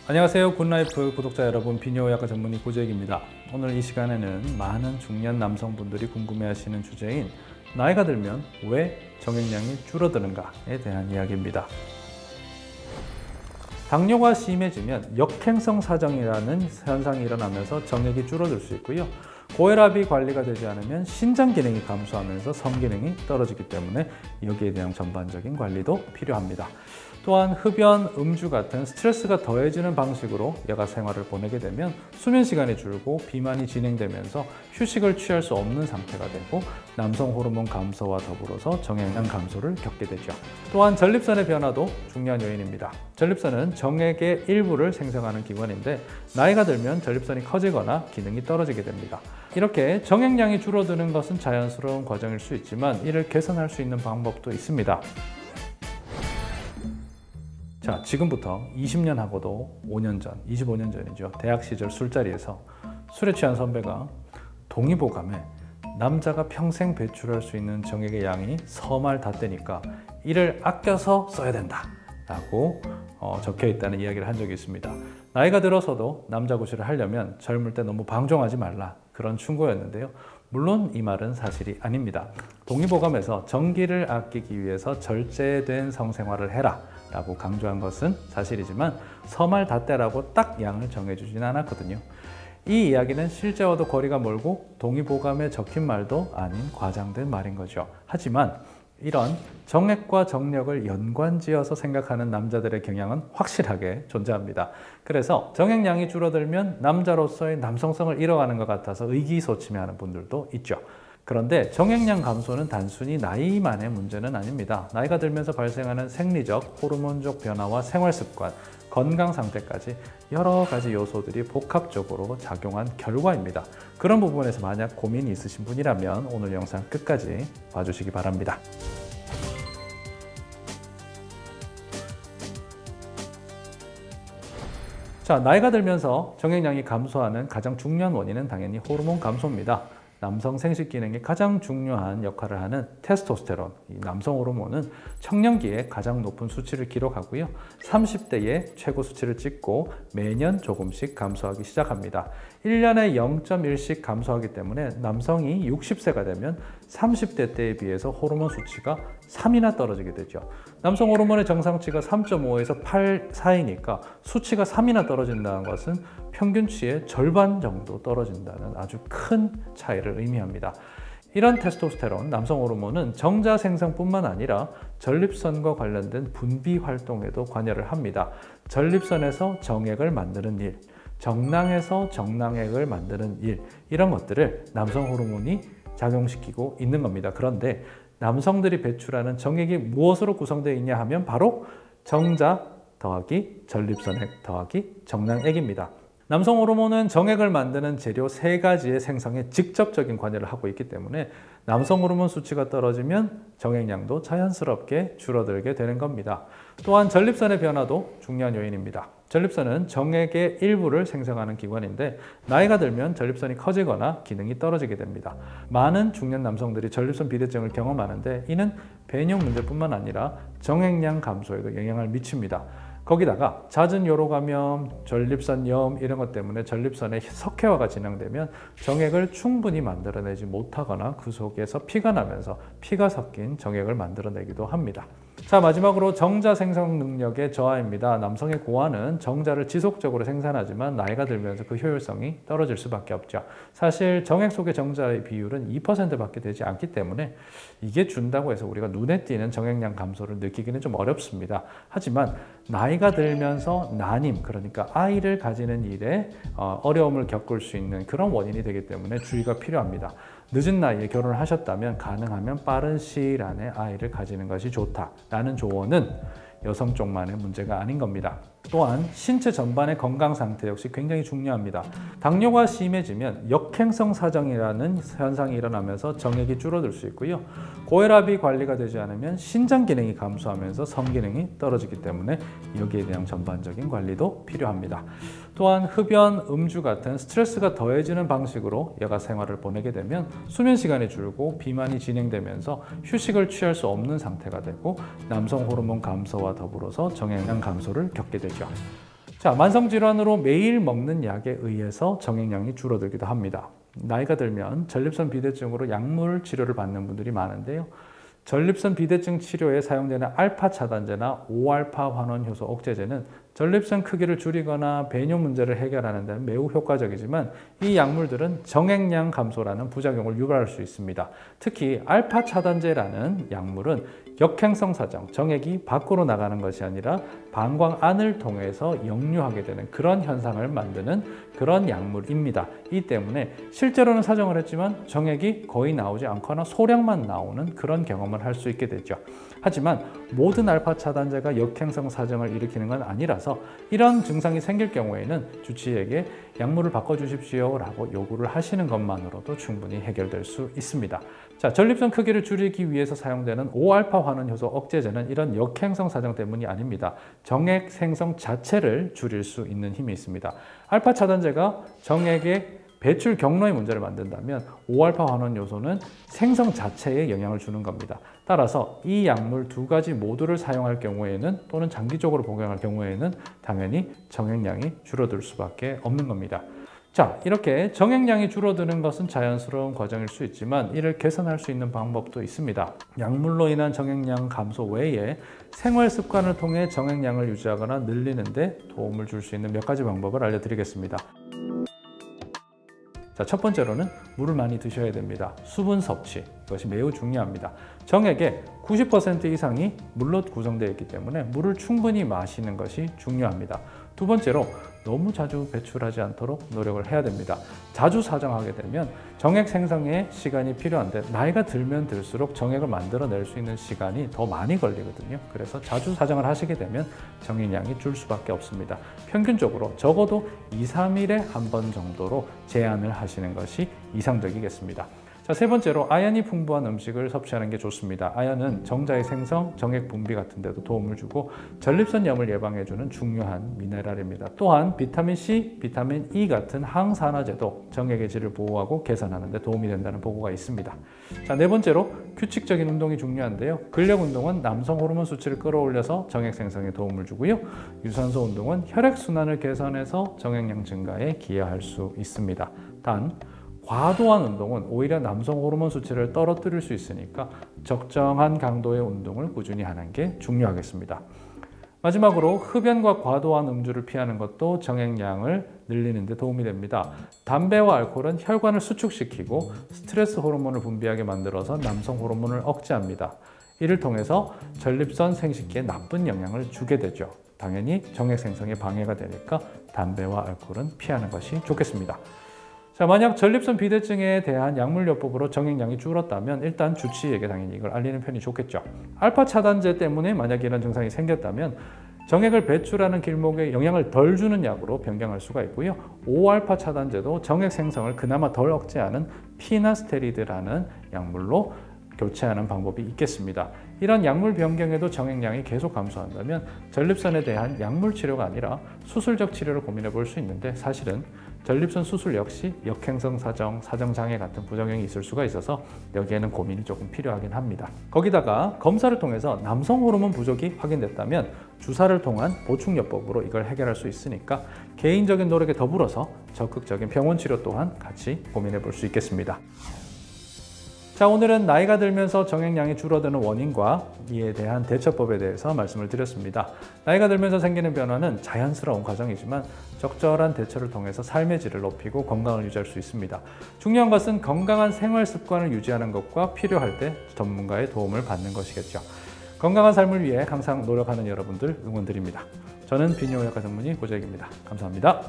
안녕하세요. 굿라이프 구독자 여러분, 비뇨의학과 전문의 고재익입니다. 오늘 이 시간에는 많은 중년 남성분들이 궁금해하시는 주제인 나이가 들면 왜 정액량이 줄어드는가에 대한 이야기입니다. 당뇨가 심해지면 역행성 사정이라는 현상이 일어나면서 정액이 줄어들 수 있고요. 고혈압이 관리가 되지 않으면 신장 기능이 감소하면서 성 기능이 떨어지기 때문에 여기에 대한 전반적인 관리도 필요합니다. 또한 흡연, 음주 같은 스트레스가 더해지는 방식으로 여가 생활을 보내게 되면 수면 시간이 줄고 비만이 진행되면서 휴식을 취할 수 없는 상태가 되고 남성 호르몬 감소와 더불어서 정액량 감소를 겪게 되죠. 또한 전립선의 변화도 중요한 요인입니다. 전립선은 정액의 일부를 생성하는 기관인데 나이가 들면 전립선이 커지거나 기능이 떨어지게 됩니다. 이렇게 정액량이 줄어드는 것은 자연스러운 과정일 수 있지만 이를 개선할 수 있는 방법도 있습니다. 자, 지금부터 20년 하고도 5년 전, 25년 전이죠. 대학 시절 술자리에서 술에 취한 선배가 동의보감에 남자가 평생 배출할 수 있는 정액의 양이 서말 닿대니까 이를 아껴서 써야 된다 라고 적혀 있다는 이야기를 한 적이 있습니다. 나이가 들어서도 남자 구실을 하려면 젊을 때 너무 방종하지 말라, 그런 충고였는데요. 물론 이 말은 사실이 아닙니다. 동의보감에서 정기를 아끼기 위해서 절제된 성생활을 해라 라고 강조한 것은 사실이지만 서말 닷대라고 딱 양을 정해주진 않았거든요. 이 이야기는 실제와도 거리가 멀고 동의보감에 적힌 말도 아닌 과장된 말인 거죠. 하지만 이런 정액과 정력을 연관지어서 생각하는 남자들의 경향은 확실하게 존재합니다. 그래서 정액량이 줄어들면 남자로서의 남성성을 잃어가는 것 같아서 의기소침해하는 분들도 있죠. 그런데 정액량 감소는 단순히 나이만의 문제는 아닙니다. 나이가 들면서 발생하는 생리적, 호르몬적 변화와 생활습관, 건강 상태까지 여러 가지 요소들이 복합적으로 작용한 결과입니다. 그런 부분에서 만약 고민이 있으신 분이라면 오늘 영상 끝까지 봐주시기 바랍니다. 자, 나이가 들면서 정액량이 감소하는 가장 중요한 원인은 당연히 호르몬 감소입니다. 남성 생식 기능에 가장 중요한 역할을 하는 테스토스테론, 이 남성 호르몬은 청년기에 가장 높은 수치를 기록하고요. 30대에 최고 수치를 찍고 매년 조금씩 감소하기 시작합니다. 1년에 0.1씩 감소하기 때문에 남성이 60세가 되면 30대 때에 비해서 호르몬 수치가 3이나 떨어지게 되죠. 남성 호르몬의 정상치가 3.5에서 8 사이니까 수치가 3이나 떨어진다는 것은 평균치의 절반 정도 떨어진다는 아주 큰 차이를 의미합니다. 이런 테스토스테론, 남성 호르몬은 정자 생성뿐만 아니라 전립선과 관련된 분비 활동에도 관여를 합니다. 전립선에서 정액을 만드는 일, 정낭에서 정낭액을 만드는 일, 이런 것들을 남성 호르몬이 작용시키고 있는 겁니다. 그런데 남성들이 배출하는 정액이 무엇으로 구성되어 있냐 하면 바로 정자 더하기 전립선액 더하기 정낭액입니다. 남성 호르몬은 정액을 만드는 재료 3가지의 생성에 직접적인 관여를 하고 있기 때문에 남성 호르몬 수치가 떨어지면 정액량도 자연스럽게 줄어들게 되는 겁니다. 또한 전립선의 변화도 중요한 요인입니다. 전립선은 정액의 일부를 생성하는 기관인데 나이가 들면 전립선이 커지거나 기능이 떨어지게 됩니다. 많은 중년 남성들이 전립선 비대증을 경험하는데 이는 배뇨 문제뿐만 아니라 정액량 감소에도 영향을 미칩니다. 거기다가 잦은 요로 감염, 전립선염 이런 것 때문에 전립선의 석회화가 진행되면 정액을 충분히 만들어내지 못하거나 그 속에서 피가 나면서 피가 섞인 정액을 만들어내기도 합니다. 자, 마지막으로 정자 생성 능력의 저하입니다. 남성의 고환은 정자를 지속적으로 생산하지만 나이가 들면서 그 효율성이 떨어질 수밖에 없죠. 사실 정액 속의 정자의 비율은 2%밖에 되지 않기 때문에 이게 준다고 해서 우리가 눈에 띄는 정액량 감소를 느끼기는 좀 어렵습니다. 하지만 나이가 들면서 난임, 그러니까 아이를 가지는 일에 어려움을 겪을 수 있는 그런 원인이 되기 때문에 주의가 필요합니다. 늦은 나이에 결혼을 하셨다면 가능하면 빠른 시일 안에 아이를 가지는 것이 좋다라는 조언은 여성 쪽만의 문제가 아닌 겁니다. 또한 신체 전반의 건강 상태 역시 굉장히 중요합니다. 당뇨가 심해지면 역행성 사정이라는 현상이 일어나면서 정액이 줄어들 수 있고요. 고혈압이 관리가 되지 않으면 신장 기능이 감소하면서 성 기능이 떨어지기 때문에 여기에 대한 전반적인 관리도 필요합니다. 또한 흡연, 음주 같은 스트레스가 더해지는 방식으로 여가 생활을 보내게 되면 수면 시간이 줄고 비만이 진행되면서 휴식을 취할 수 없는 상태가 되고 남성 호르몬 감소와 더불어서 정액량 감소를 겪게 되죠. 자, 만성질환으로 매일 먹는 약에 의해서 정액량이 줄어들기도 합니다. 나이가 들면 전립선 비대증으로 약물 치료를 받는 분들이 많은데요. 전립선 비대증 치료에 사용되는 알파 차단제나 5알파 환원 효소 억제제는 전립선 크기를 줄이거나 배뇨 문제를 해결하는 데는 매우 효과적이지만 이 약물들은 정액량 감소라는 부작용을 유발할 수 있습니다. 특히 알파 차단제라는 약물은 역행성 사정, 정액이 밖으로 나가는 것이 아니라 방광 안을 통해서 역류하게 되는 그런 현상을 만드는 그런 약물입니다. 이 때문에 실제로는 사정을 했지만 정액이 거의 나오지 않거나 소량만 나오는 그런 경험을 할 수 있게 되죠. 하지만 모든 알파 차단제가 역행성 사정을 일으키는 건 아니라서 이런 증상이 생길 경우에는 주치의에게 약물을 바꿔주십시오 라고 요구를 하시는 것만으로도 충분히 해결될 수 있습니다. 자, 전립선 크기를 줄이기 위해서 사용되는 5알파 환원 효소 억제제는 이런 역행성 사정 때문이 아닙니다. 정액 생성 자체를 줄일 수 있는 힘이 있습니다. 알파 차단제가 정액의 배출 경로의 문제를 만든다면 5알파 환원 요소는 생성 자체에 영향을 주는 겁니다. 따라서 이 약물 두 가지 모두를 사용할 경우에는 또는 장기적으로 복용할 경우에는 당연히 정액량이 줄어들 수밖에 없는 겁니다. 자, 이렇게 정액량이 줄어드는 것은 자연스러운 과정일 수 있지만 이를 개선할 수 있는 방법도 있습니다. 약물로 인한 정액량 감소 외에 생활 습관을 통해 정액량을 유지하거나 늘리는 데 도움을 줄 수 있는 몇 가지 방법을 알려드리겠습니다. 자, 첫 번째로는 물을 많이 드셔야 됩니다. 수분 섭취, 이것이 매우 중요합니다. 정액의 90% 이상이 물로 구성되어 있기 때문에 물을 충분히 마시는 것이 중요합니다. 두 번째로 너무 자주 배출하지 않도록 노력을 해야 됩니다. 자주 사정하게 되면 정액 생성에 시간이 필요한데 나이가 들면 들수록 정액을 만들어낼 수 있는 시간이 더 많이 걸리거든요. 그래서 자주 사정을 하시게 되면 정액량이 줄 수밖에 없습니다. 평균적으로 적어도 2, 3일에 한 번 정도로 제한을 하시는 것이 이상적이겠습니다. 자, 세 번째로 아연이 풍부한 음식을 섭취하는 게 좋습니다. 아연은 정자의 생성, 정액 분비 같은 데도 도움을 주고 전립선염을 예방해주는 중요한 미네랄입니다. 또한 비타민C, 비타민 E 같은 항산화제도 정액의 질을 보호하고 개선하는 데 도움이 된다는 보고가 있습니다. 자, 네 번째로 규칙적인 운동이 중요한데요. 근력 운동은 남성 호르몬 수치를 끌어올려서 정액 생성에 도움을 주고요. 유산소 운동은 혈액순환을 개선해서 정액량 증가에 기여할 수 있습니다. 단, 과도한 운동은 오히려 남성 호르몬 수치를 떨어뜨릴 수 있으니까 적정한 강도의 운동을 꾸준히 하는 게 중요하겠습니다. 마지막으로 흡연과 과도한 음주를 피하는 것도 정액량을 늘리는 데 도움이 됩니다. 담배와 알코올은 혈관을 수축시키고 스트레스 호르몬을 분비하게 만들어서 남성 호르몬을 억제합니다. 이를 통해서 전립선 생식기에 나쁜 영향을 주게 되죠. 당연히 정액 생성에 방해가 되니까 담배와 알코올은 피하는 것이 좋겠습니다. 자, 만약 전립선 비대증에 대한 약물요법으로 정액량이 줄었다면 일단 주치의에게 당연히 이걸 알리는 편이 좋겠죠. 알파 차단제 때문에 만약 이런 증상이 생겼다면 정액을 배출하는 길목에 영향을 덜 주는 약으로 변경할 수가 있고요. 5알파 차단제도 정액 생성을 그나마 덜 억제하는 피나스테리드라는 약물로 교체하는 방법이 있겠습니다. 이런 약물 변경에도 정액량이 계속 감소한다면 전립선에 대한 약물 치료가 아니라 수술적 치료를 고민해 볼 수 있는데 사실은 전립선 수술 역시 역행성 사정, 사정장애 같은 부작용이 있을 수가 있어서 여기에는 고민이 조금 필요하긴 합니다. 거기다가 검사를 통해서 남성 호르몬 부족이 확인됐다면 주사를 통한 보충요법으로 이걸 해결할 수 있으니까 개인적인 노력에 더불어서 적극적인 병원 치료 또한 같이 고민해 볼 수 있겠습니다. 자, 오늘은 나이가 들면서 정액량이 줄어드는 원인과 이에 대한 대처법에 대해서 말씀을 드렸습니다. 나이가 들면서 생기는 변화는 자연스러운 과정이지만 적절한 대처를 통해서 삶의 질을 높이고 건강을 유지할 수 있습니다. 중요한 것은 건강한 생활 습관을 유지하는 것과 필요할 때 전문가의 도움을 받는 것이겠죠. 건강한 삶을 위해 항상 노력하는 여러분들 응원드립니다. 저는 비뇨의학과 전문의 고재익입니다. 감사합니다.